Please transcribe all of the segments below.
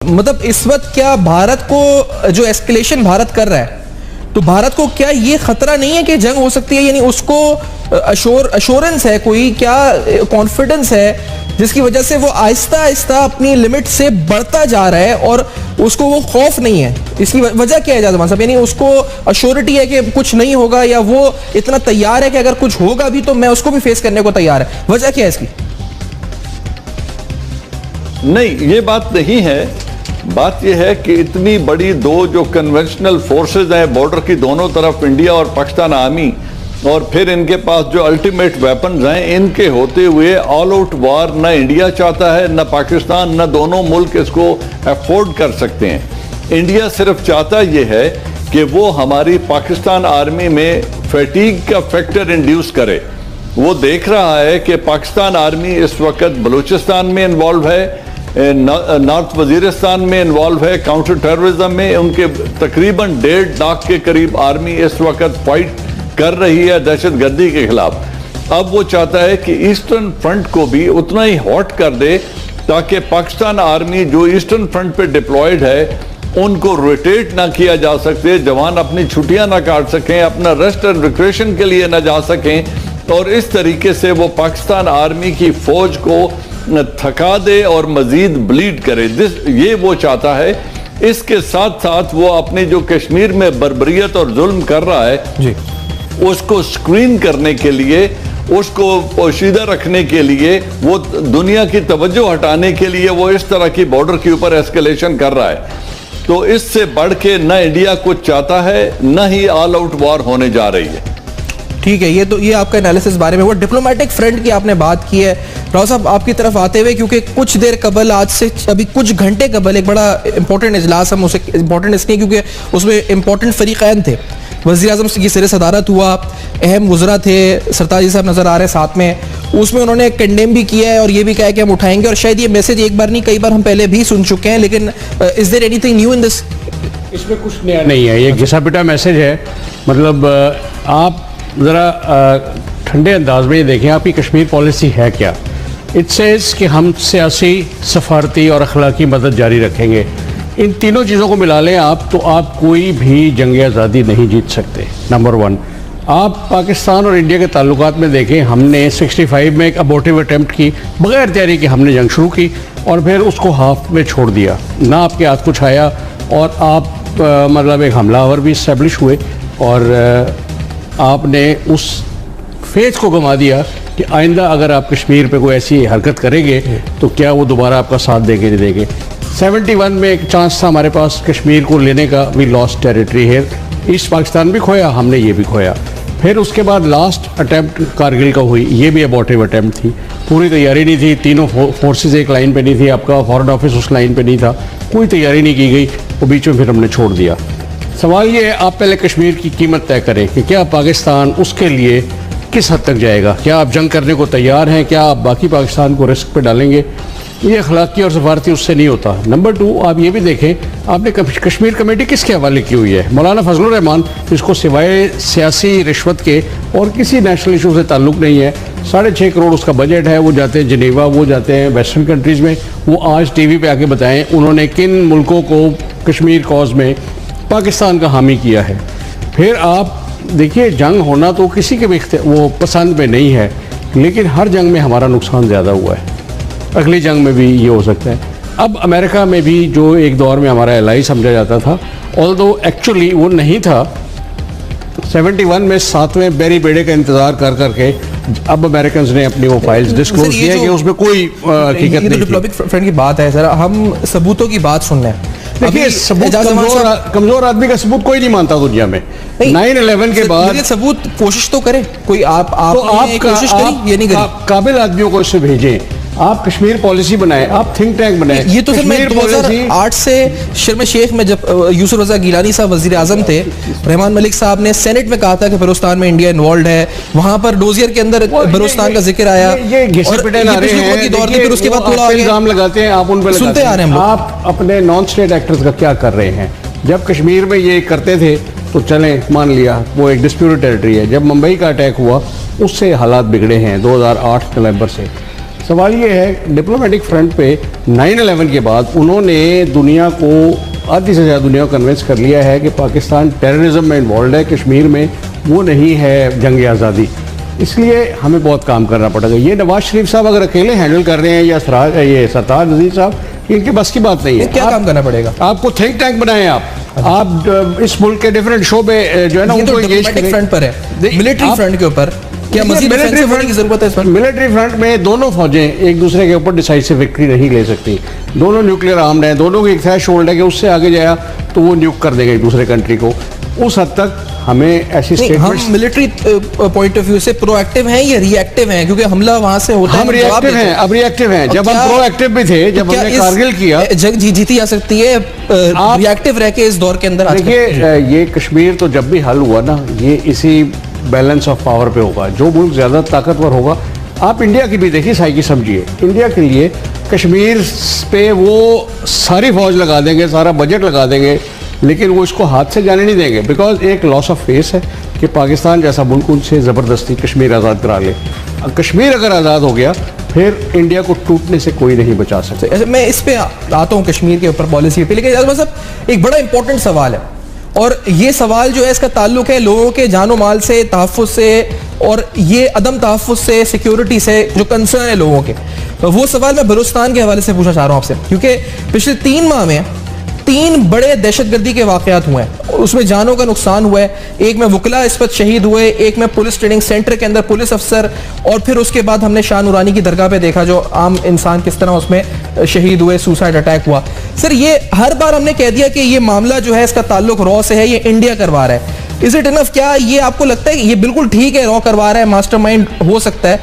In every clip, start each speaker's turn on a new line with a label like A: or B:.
A: मतलब इस वक्त क्या भारत को जो एस्केलेशन भारत कर रहा है, तो भारत को क्या ये खतरा नहीं है कि जंग हो सकती है? यानी उसको अश्योरेंस है, कोई क्या कॉन्फिडेंस है जिसकी वजह से वो आहिस्ता आहिस्ता अपनी लिमिट से बढ़ता जा रहा है और उसको वो खौफ नहीं है? इसकी वजह क्या है जाज़मान साहब? यानी उसको अश्योरिटी है कि कुछ नहीं होगा, या वो इतना तैयार है कि अगर कुछ होगा भी तो मैं उसको भी फेस करने को तैयार है? वजह क्या है इसकी?
B: नहीं, ये बात नहीं है। बात यह है कि इतनी बड़ी दो जो कन्वेंशनल फोर्सेस हैं बॉर्डर की दोनों तरफ, इंडिया और पाकिस्तान आर्मी, और फिर इनके पास जो अल्टीमेट वेपन्स हैं, इनके होते हुए ऑल आउट वार न इंडिया चाहता है न पाकिस्तान, न दोनों मुल्क इसको अफोर्ड कर सकते हैं। इंडिया सिर्फ चाहता यह है कि वो हमारी पाकिस्तान आर्मी में फैटीग का फैक्टर इंड्यूस करे। वो देख रहा है कि पाकिस्तान आर्मी इस वक्त बलूचिस्तान में इन्वॉल्व है, नॉर्थ वजीरिस्तान में इन्वॉल्व है, काउंटर टेररिज्म में उनके तकरीबन 1.5 लाख के करीब आर्मी इस वक्त फाइट कर रही है दहशतगर्दी के खिलाफ। अब वो चाहता है कि ईस्टर्न फ्रंट को भी उतना ही हॉट कर दे ताकि पाकिस्तान आर्मी जो ईस्टर्न फ्रंट पे डिप्लॉयड है उनको रोटेट ना किया जा सके, जवान अपनी छुट्टियां ना काट सकें, अपना रेस्ट एंड रिक्रेशन के लिए ना जा सकें, और इस तरीके से वो पाकिस्तान आर्मी की फौज को थका दे और मजीद ब्लीड करे। ये वो चाहता है। इसके साथ साथ वो अपने जो कश्मीर में बर्बरियत और जुल्म कर रहा है जी, उसको स्क्रीन करने के लिए, उसको पोशीदा रखने के लिए, वो दुनिया की तवज्जो हटाने के लिए वो इस तरह की बॉर्डर के ऊपर एस्केलेशन कर रहा है। तो इससे बढ़ के न इंडिया कुछ चाहता है न ही ऑल आउट वॉर होने जा रही है।
A: ठीक है, ये आपका एनालिसिस बारे में। वो डिप्लोमेटिक फ्रंट की आपने बात की है राव साहब, आपकी तरफ आते हुए, क्योंकि कुछ देर कबल, आज से अभी कुछ घंटे कबल एक बड़ा इंपॉर्टेंट इजलास, हम उसे इंपॉर्टेंट इसलिए क्योंकि उसमें इंपॉर्टेंट फरीक़ैन थे। वज़ीर आज़म की सिर सदारत हुआ, अहम वज़रा थे, सरताज साहब नज़र आ रहे हैं साथ में, उसमें उन्होंने कंडेम भी किया है और ये भी कहा है कि हम उठाएंगे, और शायद ये मैसेज एक बार नहीं कई बार हम पहले भी सुन चुके हैं, लेकिन is there anything new in this?
C: इसमें कुछ नया नहीं है, ये घिसा पिटा मैसेज है। मतलब आप ज़रा ठंडे अंदाज में ये देखें आपकी कश्मीर पॉलिसी है क्या। इट सेज़ कि हम सियासी, सफारती और अखलाकी मदद जारी रखेंगे। इन तीनों चीज़ों को मिला लें आप, तो आप कोई भी जंग आज़ादी नहीं जीत सकते। नंबर 1, आप पाकिस्तान और इंडिया के ताल्लुकात में देखें, हमने 65 में एक अबॉर्टिव अटैम्प्ट की, बग़ैर तैयारी के हमने जंग शुरू की और फिर उसको हाफ में छोड़ दिया, ना आपके हाथ कुछ आया, और आप मतलब एक हमलावर भी इस्टेब्लिश हुए, और आपने उस फेज को गंवा दिया कि आइंदा अगर आप कश्मीर पे कोई ऐसी हरकत करेंगे तो क्या वो दोबारा आपका साथ देंगे नहीं देंगे। 71 में एक चांस था हमारे पास कश्मीर को लेने का, वी लॉस्ट टेरिटरी है, ईस्ट पाकिस्तान भी खोया, हमने ये भी खोया। फिर उसके बाद लास्ट अटैम्प्ट कारगिल का हुई, ये भी अबॉर्टिव अटैम्प्ट थी, पूरी तैयारी नहीं थी, तीनों फोर्सेस एक लाइन पे नहीं थी, आपका फॉरेन ऑफिस उस लाइन पे नहीं था, कोई तैयारी नहीं की गई, वो बीच में फिर हमने छोड़ दिया। सवाल ये है, आप पहले कश्मीर की कीमत तय करें कि क्या पाकिस्तान उसके लिए किस हद तक जाएगा, क्या आप जंग करने को तैयार हैं, क्या आप बाकी पाकिस्तान को रिस्क पे डालेंगे। ये अखलाकी और सफारती उससे नहीं होता। नंबर 2, आप ये भी देखें, आपने कश्मीर कमेटी किसके हवाले की हुई है? मौलाना फजलुर रहमान, जिसको सिवाय सियासी रिश्वत के और किसी नेशनल इशू से ताल्लुक़ नहीं है। 6.5 करोड़ उसका बजट है, वो जाते हैं जिनेवा, वो जाते हैं वेस्टर्न कंट्रीज़ में, वो आज TV पे आके बताएं उन्होंने किन मुल्कों को कश्मीर कॉज में पाकिस्तान का हामी किया है। फिर आप देखिए, जंग होना तो किसी के भी वो पसंद में नहीं है, लेकिन हर जंग में हमारा नुकसान ज़्यादा हुआ है, अगली जंग में भी ये हो सकता है। अब अमेरिका में भी जो एक दौर में हमारा एलाई समझा जाता था, ऑल्दो एक्चुअली वो नहीं था, 71 में 7वें बेरी बेड़े का इंतज़ार कर करके अब अमेरिकन ने अपनी वो फाइल्स डिस्क्लोज किया कि उसमें कोई हकीकत नहीं।
A: डिप्लोमेटिक फ्रंट की बात है सर, हम सबूतों की बात सुन रहे हैं।
C: देखिए, कमजोर आदमी का सबूत कोई नहीं मानता दुनिया में। 9/11 के बाद
A: सबूत कोशिश तो करें कोई, आप कोशिश करें, ये नहीं करें,
C: काबिल आदमियों को इससे भेजें, आप कश्मीर पॉलिसी बनाएं, आप थिंक टैंक बनाएं।
A: ये तो फिर मैं 2008 से शर्म शेख में जब यूसुफ रजा गिलानी साहब वजीर आजम थे, रहमान मलिक साहब ने सेनेट में कहा था कि बलूचिस्तान में इंडिया इन्वॉल्व है, वहां पर डोजियर के अंदर बलूचिस्तान का जिक्र आया,
C: ये घिसे-पिटे आ रहे हैं,
A: फिर उसके बाद थोड़ा
C: इल्जाम लगाते हैं, आप उन पर
A: सुनते आ रहे हैं।
C: आप अपने नॉन स्टेट एक्टर्स का क्या कर रहे हैं? जब कश्मीर में ये करते थे तो चलें, मान लिया वो एक डिस्प्यूटेड टेरिटरी है। जब मुंबई का अटैक हुआ उससे हालात बिगड़े हैं 2008 नवंबर से। सवाल ये है डिप्लोमेटिक फ्रंट पे 9/11 के बाद उन्होंने दुनिया को, आधी से ज़्यादा दुनिया को कन्विंस कर लिया है कि पाकिस्तान टेररिज्म में इन्वॉल्व है, कश्मीर में वो नहीं है जंग आज़ादी। इसलिए हमें बहुत काम करना पड़ेगा। ये नवाज शरीफ साहब अगर अकेले हैंडल कर रहे हैं या ये सरताज अजीज साहब, इनके बस की बात नहीं है।
A: क्या काम करना पड़ेगा?
C: आपको थिंक टैंक बनाएं आप इस मुल्क के डिफरेंट शोबे जो है ना उनको एंगेज करें।
A: फ्रंट पर है, मिलिट्री फ्रंट के ऊपर क्या मजीद डिफेंसिव होने की जरूरत है इस पर?
C: मिलिट्री फ्रंट में दोनों फौजें एक दूसरे के ऊपर डिसाइसिव विक्ट्री नहीं ले सकती। दोनों न्यूक्लियर आर्म्ड हैं, दोनों की एक थ्रेश होल्ड है कि उससे आगे जाया तो वो न्यूक कर देगा एक दूसरे कंट्री को। उस हद तक हमें ऐसी
A: स्टेटमेंट्स, हम मिलिट्री पॉइंट ऑफ व्यू से प्रोएक्टिव हैं या रिएक्टिव हैं? क्योंकि हमला वहां से होता है,
C: हम रिएक्टिव हैं, अब रिएक्टिव हैं। जब हम प्रोएक्टिव भी थे, जब हमने कारगिल किया,
A: जंग जीती जा सकती है रिएक्टिव रह के इस दौर के अंदर।
C: देखिए ये कश्मीर तो जब भी हल हुआ ना, ये इसी बैलेंस ऑफ पावर पे होगा। जो मुल्क ज्यादा ताकतवर होगा, आप इंडिया की भी देखिए, साइकी समझिए, इंडिया के लिए कश्मीर पे वो सारी फौज लगा देंगे, सारा बजट लगा देंगे, लेकिन वो इसको हाथ से जाने नहीं देंगे। बिकॉज एक लॉस ऑफ फेस है कि पाकिस्तान जैसा मुल्क उनसे ज़बरदस्ती कश्मीर आज़ाद करा ले। कश्मीर अगर आज़ाद हो गया फिर इंडिया को टूटने से कोई नहीं बचा सकता।
A: मैं इस पे आता हूँ कश्मीर के ऊपर पॉलिसी पे, लेकिन मतलब एक बड़ा इंपॉर्टेंट सवाल है, और ये सवाल जो है इसका ताल्लुक है लोगों के जानो माल से, तहफ़्फ़ुज़ से, और ये अदम तहफ़्फ़ुज़ से, सिक्योरिटी से जो कंसर्न है लोगों के। वो सवाल मैं बलूचिस्तान के हवाले से पूछना चाह रहा हूँ आपसे, क्योंकि पिछले 3 माह में 3 बड़े दहशतगर्दी के वाकयात हुए हैं, उसमें जानों का नुकसान हुआ है। एक में वकला इस पर शहीद हुए, एक में पुलिस ट्रेनिंग सेंटर के अंदर पुलिस अफसर, और फिर उसके बाद हमने शाह नूरानी की दरगाह पे देखा जो आम इंसान किस तरह उसमें शहीद हुए, सुसाइड अटैक हुआ। सर ये हर बार हमने कह दिया कि ये मामला जो है इसका ताल्लुक रॉ से है, ये इंडिया करवा रहा है। Is it enough? क्या ये आपको लगता है कि ये बिल्कुल ठीक है, रॉ करवा रहा है, मास्टरमाइंड हो सकता है?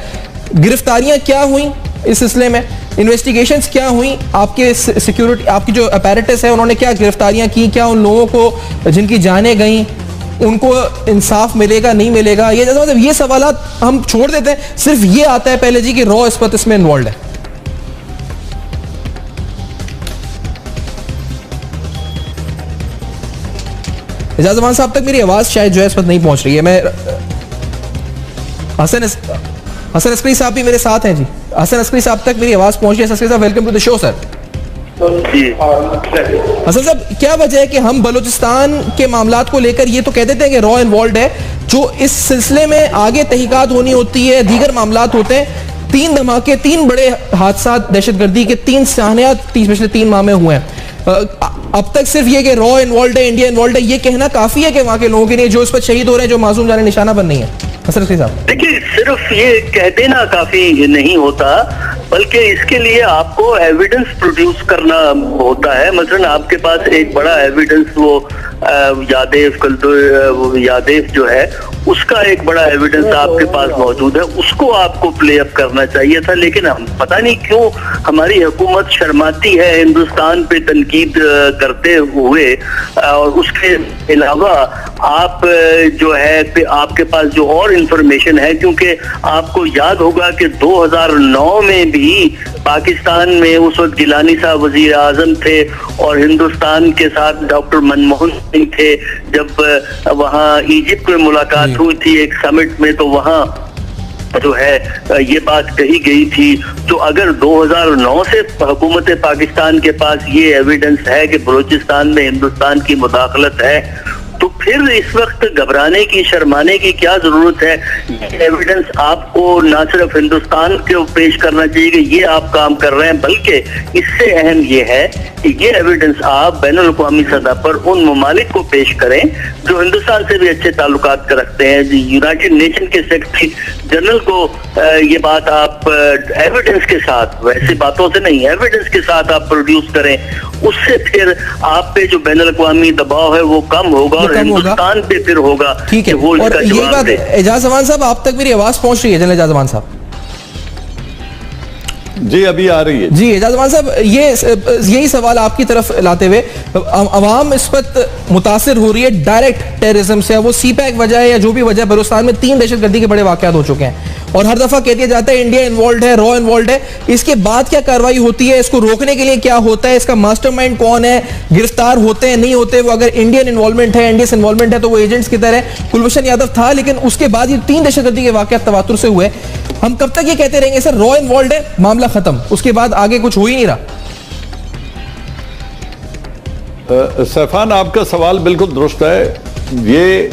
A: गिरफ्तारियां क्या हुई इस सिलसिले में? इन्वेस्टिगेशंस क्या हुई? आपके सिक्योरिटी, आपकी जो अपैरेटस है, उन्होंने क्या गिरफ्तारियां की? क्या उन लोगों को जिनकी जानें गई उनको इंसाफ मिलेगा, नहीं मिलेगा? ये मतलब ये सवालात हम छोड़ देते हैं, सिर्फ ये आता है पहले जी कि रॉ इस वक्त इसमें इन्वॉल्व है। एजाज अमान साहब तक मेरी आवाज शायद जो है इस वक्त नहीं पहुंच रही है। मैं हसन अस्करी साहब भी मेरे साथ हैं जी। हसन अस्करी साहब तक मेरी आवाज पहुंच रही है। अस्करी साहब welcome to the show sir. Hasan साहब क्या वजह है कि हम बलूचिस्तान के मामलात को लेकर ये तो कह देते हैं कि रॉ इन्वॉल्व है, जो इस सिलसिले में आगे तहकीकात होनी होती है, दीगर मामलात होते हैं। 3 धमाके, 3 बड़े हादसा दहशतगर्दी के, 3 साहनियात पिछले 3 माह में हुए हैं। अब तक सिर्फ ये कि रॉ इन्वॉल्व है, इंडिया इन्वॉल्व है, ये कहना काफी है कि वहां के लोगों के लिए जो इस पर शहीद हो रहे हैं, जो मासूम जाने निशाना बन नहीं है? हसन साहब
D: देखिए, सिर्फ ये कह देना काफी नहीं होता, बल्कि इसके लिए आपको एविडेंस प्रोड्यूस करना होता है। मसलन आपके पास एक बड़ा एविडेंस वो यादेव जो है, उसका एक बड़ा एविडेंस आपके पास मौजूद है, उसको आपको प्ले अप करना चाहिए था। लेकिन हम पता नहीं क्यों हमारी हुकूमत शर्माती है हिंदुस्तान पे तनकीद करते हुए, और उसके अलावा आप जो है आपके पास जो और इंफॉर्मेशन है, क्योंकि आपको याद होगा कि 2009 में भी पाकिस्तान में उस वक्त गिलानी साहब वजीर आजम थे और हिंदुस्तान के साथ डॉक्टर मनमोहन सिंह थे। जब वहाँ इजिप्ट में मुलाकात हुई थी एक समिट में, तो वहाँ जो है ये बात कही गई थी। तो अगर 2009 से हुकूमत पाकिस्तान के पास ये एविडेंस है कि बलूचिस्तान में हिंदुस्तान की मुदाखलत है, तो फिर इस वक्त घबराने की, शर्माने की क्या जरूरत है? ये एविडेंस आपको ना सिर्फ हिंदुस्तान को पेश करना चाहिए कि ये आप काम कर रहे हैं, बल्कि इससे अहम ये है कि ये एविडेंस आप बैनुल-अक़वामी सतह पर उन ममालिक को पेश करें जो हिंदुस्तान से भी अच्छे ताल्लुकात रखते हैं। यूनाइटेड नेशन के सेक्रेटरी जनरल को ये बात आप एविडेंस के साथ, वैसे बातों से नहीं, एविडेंस के साथ आप प्रोड्यूस करें। उससे फिर आप पे जो बैनुल-अक़वामी दबाव है वो कम होगा और हिंदुस्तान पे फिर होगा।
A: ठीक है,
D: वो
A: और ये बात एजाज अमान साहब आप तक मेरी आवाज पहुंच रही है? जनरल एजाज अमान साहब
B: जी अभी आ रही है
A: जी। एजाज अमान साहब यही सवाल आपकी तरफ लाते हुए, अवाम इस पर मुतासिर हो रही है डायरेक्ट टेररिज्म से, वो CPAC वजह है या जो भी वजह, बलूचिस्तान में 3 दहशतगर्दी के बड़े वाकयात हो चुके हैं, और हर दफा कह दिया जाता है इंडिया इन्वॉल्व है, रॉ इन्वॉल्व है। इसके बाद क्या कार्रवाई होती है, इसको रोकने के लिए क्या होता है, इसका मास्टरमाइंड कौन है, गिरफ्तार होते हैं नहीं होते? वो अगर इंडियन इन्वॉल्वमेंट है, इंडियस इन्वॉल्वमेंट है तो वो एजेंट्स की तरह कुलभूषण यादव था, लेकिन उसके बाद ये 3 दहशतगर्दी के वाकयात तवातुर से हुए। हम कब तक ये कहते रहेंगे सर रॉ इन्वॉल्व है, मामला खत्म, उसके बाद आगे कुछ हो ही नहीं रहा?
B: सैफान, आपका सवाल बिल्कुल दुरुस्त है। ये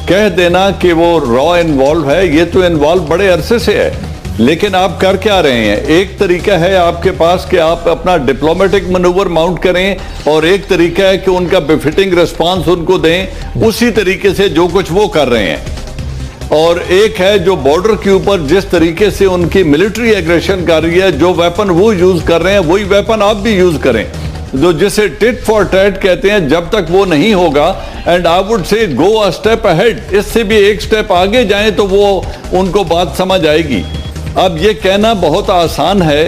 B: कह देना कि वो रॉ इन्वॉल्व है, ये तो इन्वॉल्व बड़े अरसे से है, लेकिन आप कर क्या रहे हैं? एक तरीका है आपके पास कि आप अपना डिप्लोमेटिक मनूवर माउंट करें, और एक तरीका है कि उनका बेफिटिंग रिस्पांस उनको दें, उसी तरीके से जो कुछ वो कर रहे हैं। और एक है जो बॉर्डर के ऊपर जिस तरीके से उनकी मिलिट्री एग्रेशन कर रही है, जो वेपन वो यूज कर रहे हैं वही वेपन आप भी यूज करें, जो जिसे टिट फॉर टैट कहते हैं। जब तक वो नहीं होगा, and I would say go a step ahead, इससे भी एक स्टेप आगे जाएं तो वो उनको बात समझ आएगी। अब ये कहना बहुत आसान है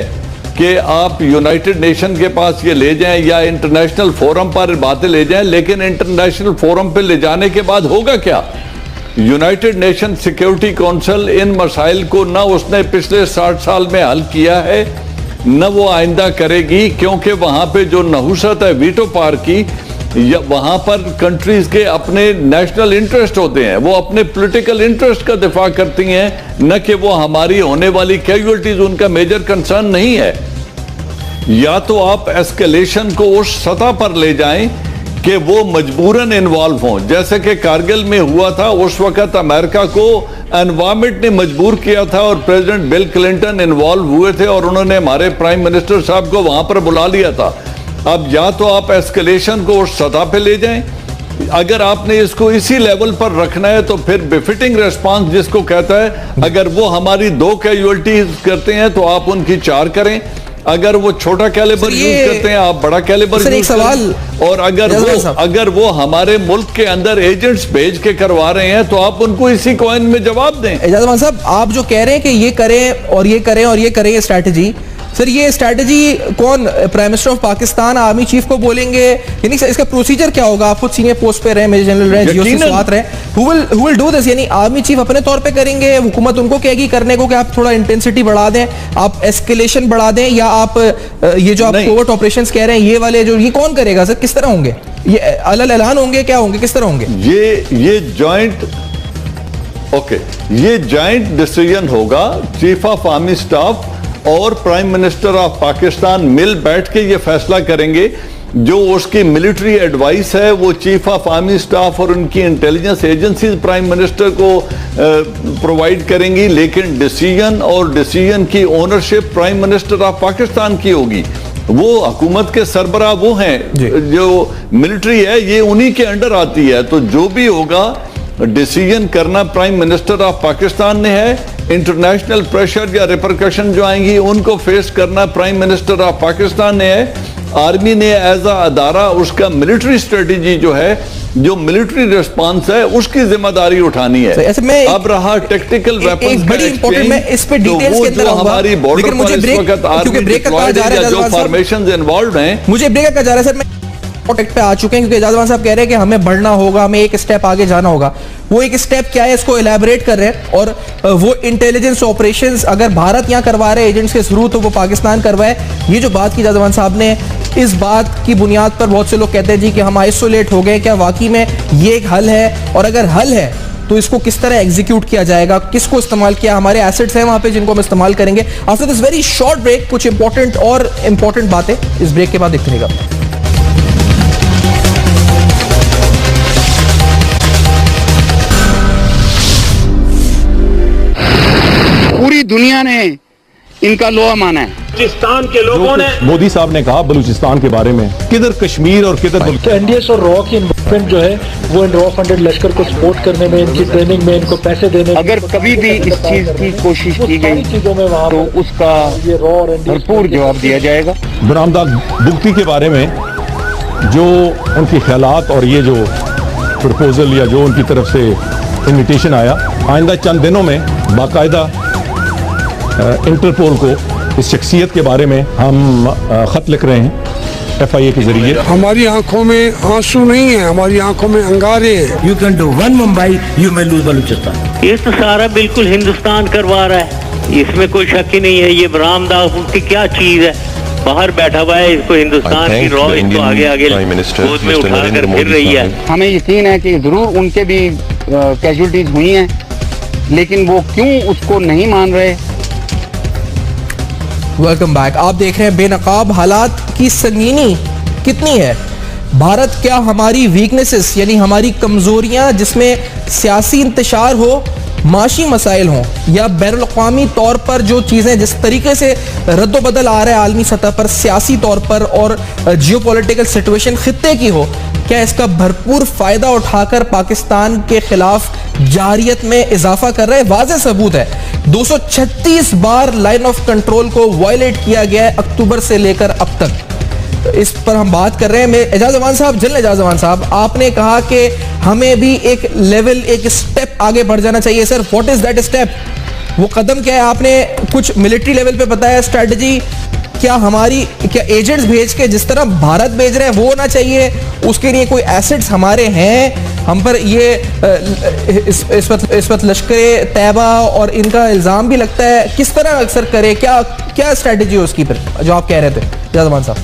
B: कि आप यूनाइटेड नेशन के पास ये ले जाएं या इंटरनेशनल फोरम पर बातें ले जाएं, लेकिन इंटरनेशनल फोरम पर ले जाने के बाद होगा क्या? यूनाइटेड नेशन सिक्योरिटी काउंसिल इन मसाइल को ना उसने पिछले 60 साल में हल किया है, न वो आइंदा करेगी, क्योंकि वहां पे जो नहुसत है वीटो पावर की, या वहां पर कंट्रीज के अपने नेशनल इंटरेस्ट होते हैं, वो अपने पॉलिटिकल इंटरेस्ट का दिफा करती हैं, न कि वो हमारी होने वाली कैजुअलिटीज उनका मेजर कंसर्न नहीं है। या तो आप एस्केलेशन को उस सतह पर ले जाएं कि वो मजबूरन इन्वॉल्व हों, जैसे कि कारगिल में हुआ था। उस वक्त अमेरिका को एनवायरमेंट ने मजबूर किया था और प्रेसिडेंट बिल क्लिंटन इन्वॉल्व हुए थे और उन्होंने हमारे प्राइम मिनिस्टर साहब को वहां पर बुला लिया था। अब या तो आप एस्केलेशन को उस सतह पे ले जाएं, अगर आपने इसको इसी लेवल पर रखना है तो फिर बेफिटिंग रिस्पांस जिसको कहता है, अगर वो हमारी 2 कैजुअलिटीज करते हैं तो आप उनकी 4 करें, अगर वो छोटा कैलिबर यूज करते हैं आप बड़ा कैलिबर यूज करें, और अगर वो हमारे मुल्क के अंदर एजेंट्स भेज के करवा रहे हैं तो आप उनको इसी कॉइन में जवाब दें।
A: एजाज साहब, आप जो कह रहे हैं कि ये करें और ये करें और ये करें, ये स्ट्रैटेजी, सर ये स्ट्रैटेजी कौन, prime minister of Pakistan army chief को बोलेंगे, यानी इसका प्रोसीजर क्या होगा? आप खुद सीनियर पोस्ट पे रहे, मेजर जनरल रहे, जीओसी स्वात रहे, who will do this? यानी आर्मी चीफ अपने तौर पे करेंगे, हुकूमत उनको कहेगी करने को कि आप थोड़ा इंटेंसिटी बढ़ा दें, आप एस्केलेशन बढ़ा दें, या आप ये जो आप कोवर्ट ऑपरेशंस कह रहे हैं ये वाले जो, ये कौन करेगा सर? किस तरह होंगे ये? अलल ऐलान होंगे, क्या होंगे, किस तरह होंगे?
B: ये जॉइंट ये जॉइंट डिसीजन होगा। चीफ ऑफ आर्मी स्टाफ और प्राइम मिनिस्टर ऑफ पाकिस्तान मिल बैठ के ये फैसला करेंगे। जो उसकी मिलिट्री एडवाइस है वो चीफ ऑफ आर्मी स्टाफ और उनकी इंटेलिजेंस एजेंसीज प्राइम मिनिस्टर को प्रोवाइड करेंगी, लेकिन डिसीजन की ownership prime minister of Pakistan की होगी। वो हुकूमत के सरबराह वो हैं, जो मिलिट्री है ये उन्हीं के अंडर आती है, तो जो भी होगा डिसीजन करना प्राइम मिनिस्टर ऑफ पाकिस्तान ने है। इंटरनेशनल प्रेशर या रिपरकशन जो आएंगी उनको फेस करना प्राइम मिनिस्टर ऑफ पाकिस्तान ने है। आर्मी ने एज अ अदारा उसका मिलिट्री स्ट्रेटेजी जो है, जो मिलिट्री रिस्पांस है, उसकी जिम्मेदारी उठानी है। अब रहा टेक्टिकल वेपन्स
A: बड़ी इंपॉर्टेंट, मैं इस पे डिटेल्स के अंदर
B: हमारी बॉर्डर पर इस वक्त आर्मी डिप्लॉयड है या जो फॉर्मेशंस इन्वॉल्व हैं,
A: मुझे ब्रेक का जा रहा है सर, मैं प्रोटेक्ट पे आ चुके हैं क्योंकि एजाज साहब कह रहे हैं कि हमें बढ़ना होगा, हमें एक स्टेप आगे जाना होगा। वो एक स्टेप क्या है इसको इलैबोरेट कर रहे हैं, और वो इंटेलिजेंस ऑपरेशंस अगर भारत यहां करवा रहे हैं एजेंट्स के थ्रू तो वो पाकिस्तान करवाए। ये जो बात की एजाज साहब ने, इस बात की बुनियाद पर बहुत से लोग कहते हैं जी कि हम आइसोलेट हो गए, क्या वाकई में ये एक हल है? और अगर हल है तो इसको किस तरह एग्जीक्यूट किया जाएगा, किसको इस्तेमाल किया? हमारे एसेट्स हैं वहां पे जिनको हम इस्तेमाल करेंगे। After this very short break कुछ इंपॉर्टेंट बातें इस ब्रेक के बाद देखते रहेगा।
E: पूरी दुनिया ने इनका लोहा माना है।
F: बलूचिस्तान के लोगों ने,
G: मोदी साहब ने कहा बलूचिस्तान के बारे में, किधर कश्मीर और किधर
F: एनडीएस और रॉ की इन्वेस्टमेंट जो है वो इन रॉ फंडेड लश्कर को सपोर्ट करने में, इनकी ट्रेनिंग में, इनको पैसे देने में,
E: अगर कभी भी इस चीज की कोशिश की गई
F: चीजों में वहाँ
E: तो उसका
F: ये रॉ और
E: भरपूर जवाब दिया जाएगा।
G: बरामदा भुगती के बारे में जो उनके ख्यालात और ये जो प्रपोजल या जो उनकी तरफ से इन्विटेशन आया, आइंदा चंद दिनों में बाकायदा इंटरपोल को इस शख्सियत के बारे में हम ख़त लिख रहे हैं FIA के जरिए।
H: हमारी आंखों में आंसू नहीं है, हमारी आंखों में अंगारे हैं।
I: You can do one Mumbai, you may lose Balochistan.
J: ये तो सारा बिल्कुल हिंदुस्तान करवा रहा है, इसमें कोई शक ही नहीं है। ये रामदास की क्या चीज है, बाहर बैठा हुआ है, इसको हिंदुस्तान की रॉ इसको आगे आगे गोद में उठाकर फिर रही है।
E: हमें यकीन है कि जरूर उनके भी कैजुअलिटीज हुई हैं, लेकिन वो क्यों उसको नहीं मान रहे।
A: Welcome back. आप देख रहे हैं बेनकाब। हालात की संगीनी कितनी है। भारत क्या हमारी वीकनेसेस यानी हमारी कमजोरियां जिसमें सियासी इंतशार हो, माशी मसाइल हों, या बैनुल-अक़वामी तौर पर जो चीज़ें जिस तरीके से रद्द-बदल आ रहा है आलमी सतह पर सियासी तौर पर और जियोपॉलिटिकल सिचुएशन खित्ते की हो, क्या इसका भरपूर फ़ायदा उठाकर पाकिस्तान के खिलाफ जारियत में इजाफा कर रहे हैं। वाज़ेह सबूत है 236 बार लाइन ऑफ कंट्रोल को वायलेट किया गया है अक्टूबर से लेकर अब तक। इस पर हम बात कर रहे हैं। एजाज अमान साहब, जनरल एजाज अमान साहब, आपने कहा कि हमें भी एक लेवल, एक स्टेप आगे बढ़ जाना चाहिए। Sir, what is that step? वो कदम क्या है? आपने कुछ मिलिट्री लेवल पे बताया स्ट्रेटजी, क्या एजेंट्स भेज के जिस तरह भारत भेज रहे हैं वो होना चाहिए? उसके लिए कोई एसेट्स हमारे हैं हम पर? ये इस वक्त लश्कर तैयबा और इनका इल्जाम भी लगता है, किस तरह अक्सर करे, क्या स्ट्रेटजी है उसकी पर जो आप कह रहे थे एजाज अमान साहब?